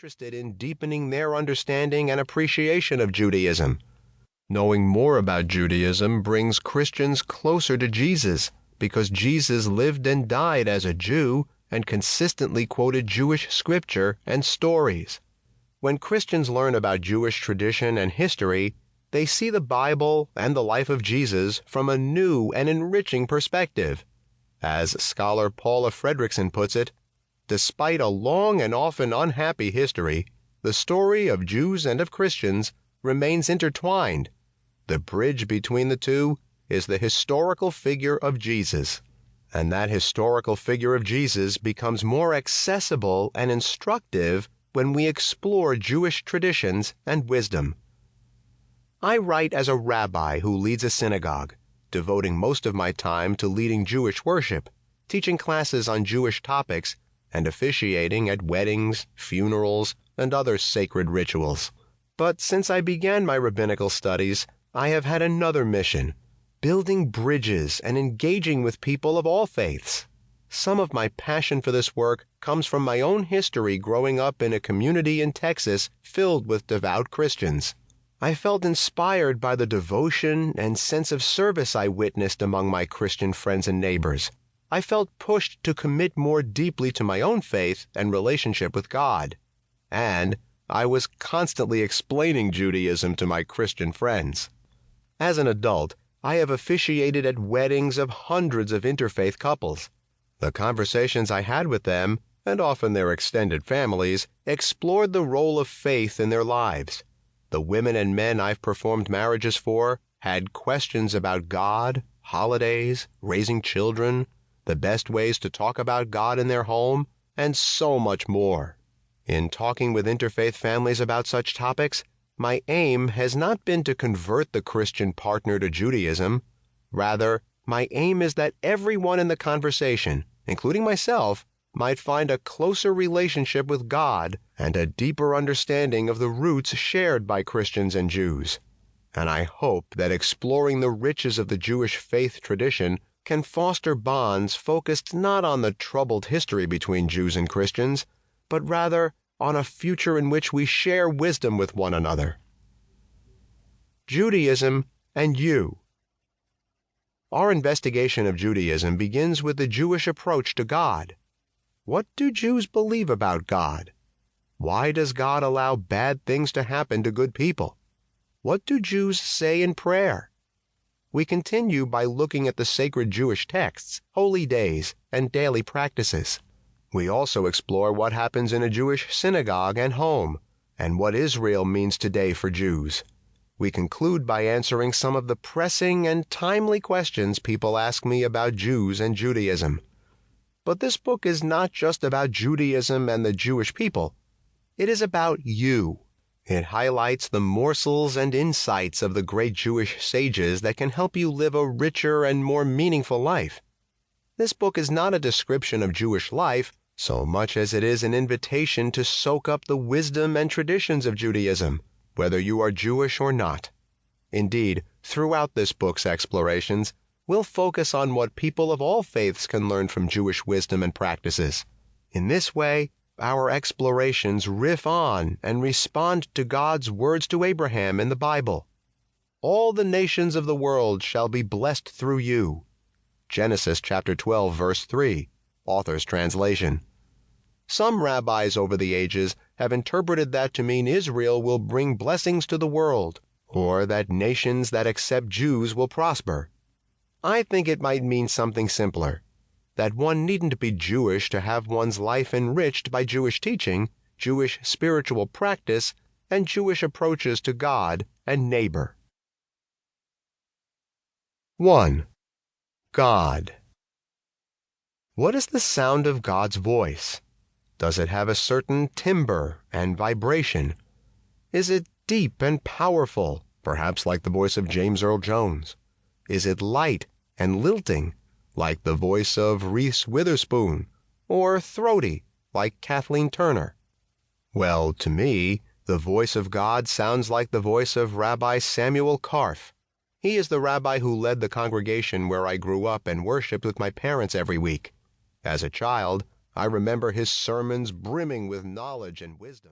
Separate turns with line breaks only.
interested in deepening their understanding and appreciation of Judaism. Knowing more about Judaism brings Christians closer to Jesus, because Jesus lived and died as a Jew and consistently quoted Jewish scripture and stories. When Christians learn about Jewish tradition and history, they see the Bible and the life of Jesus from a new and enriching perspective. As scholar Paula Fredrickson puts it, despite a long and often unhappy history, the story of Jews and of Christians remains intertwined. The bridge between the two is the historical figure of Jesus, and that historical figure of Jesus becomes more accessible and instructive when we explore Jewish traditions and wisdom. I write as a rabbi who leads a synagogue, devoting most of my time to leading Jewish worship, teaching classes on Jewish topics, and officiating at weddings, funerals, and other sacred rituals. But since I began my rabbinical studies, I have had another mission: building bridges and engaging with people of all faiths. Some of my passion for this work comes from my own history growing up in a community in Texas filled with devout Christians. I felt inspired by the devotion and sense of service I witnessed among my Christian friends and neighbors. I felt pushed to commit more deeply to my own faith and relationship with God. And I was constantly explaining Judaism to my Christian friends. As an adult, I have officiated at weddings of hundreds of interfaith couples. The conversations I had with them, and often their extended families, explored the role of faith in their lives. The women and men I've performed marriages for had questions about God, holidays, raising children, the best ways to talk about God in their home, and so much more. In talking with interfaith families about such topics, my aim has not been to convert the Christian partner to Judaism. Rather, my aim is that everyone in the conversation, including myself, might find a closer relationship with God and a deeper understanding of the roots shared by Christians and Jews. And I hope that exploring the riches of the Jewish faith tradition can foster bonds focused not on the troubled history between Jews and Christians, but rather on a future in which we share wisdom with one another. Judaism and you. Our investigation of Judaism begins with the Jewish approach to God. What do Jews believe about God? Why does God allow bad things to happen to good people? What do Jews say in prayer? We continue by looking at the sacred Jewish texts, holy days, and daily practices. We also explore what happens in a Jewish synagogue and home, and what Israel means today for Jews. We conclude by answering some of the pressing and timely questions people ask me about Jews and Judaism. But this book is not just about Judaism and the Jewish people. It is about you. It highlights the morsels and insights of the great Jewish sages that can help you live a richer and more meaningful life. This book is not a description of Jewish life so much as it is an invitation to soak up the wisdom and traditions of Judaism, whether you are Jewish or not. Indeed, throughout this book's explorations, we'll focus on what people of all faiths can learn from Jewish wisdom and practices. In this way, our explorations riff on and respond to God's words to Abraham in the Bible. All the nations of the world shall be blessed through you. Genesis chapter 12, verse 3, author's translation. Some rabbis over the ages have interpreted that to mean Israel will bring blessings to the world, or that nations that accept Jews will prosper. I think it might mean something simpler, that one needn't be Jewish to have one's life enriched by Jewish teaching, Jewish spiritual practice, and Jewish approaches to God and neighbor. 1. God. What is the sound of God's voice? Does it have a certain timbre and vibration? Is it deep and powerful, perhaps like the voice of James Earl Jones? Is it light and lilting, like the voice of Reese Witherspoon, or throaty, like Kathleen Turner? Well, to me, the voice of God sounds like the voice of Rabbi Samuel Karff. He is the rabbi who led the congregation where I grew up and worshiped with my parents every week. As a child, I remember his sermons brimming with knowledge and wisdom.